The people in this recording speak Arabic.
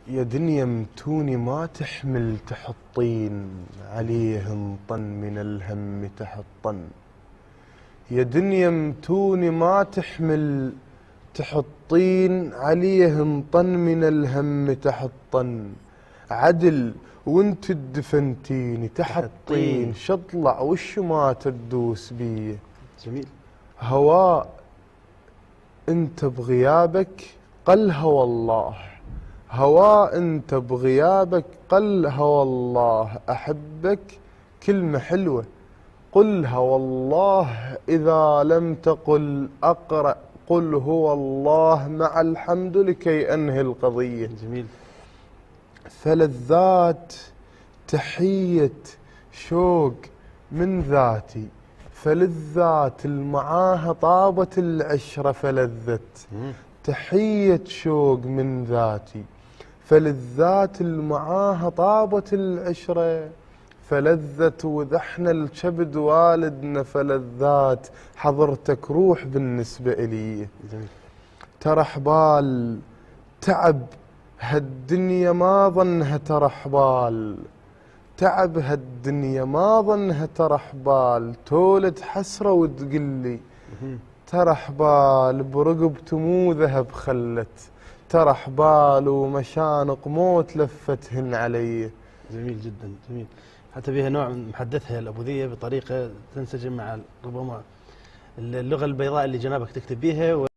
يا دنيا متوني ما تحمل تحطين عليه انطن من الهم تحطن. يا دنيا متوني ما تحمل تحطين عليه انطن من الهم تحطن. عدل وانت الدفنتيني تحطين شطلع وش ما تدوس بيه. جميل. هواء انت بغيابك قل هوى الله، هواء انت بغيابك قل هوى الله. احبك كلمة حلوة قلها والله، اذا لم تقل اقرأ قل هو الله مع الحمد لكي انهي القضية. جميل. فلذات تحية شوق من ذاتي، فلذات المعاها طابت العشرة فلذت. تحية شوق من ذاتي، فلذات المعاها طابت العشرة فلذت. وذا احنا الكبد والدنا فلذات، حضرتك روح بالنسبة إلي. ترى حبال تعب هالدنيا ما ظنها ترى حبال، تعب هالدنيا ما ظنها ترى حبال. تولد حسرة وتقلي ترى حبال، برقبته مو ذهب خلت. ترى حبال ومشانق موت لفتهن علي. جميل جدا، جميل. حتى بها نوع من محدثها الأبوذية بطريقة تنسجم مع ربما اللغة البيضاء اللي جنابك تكتب بها.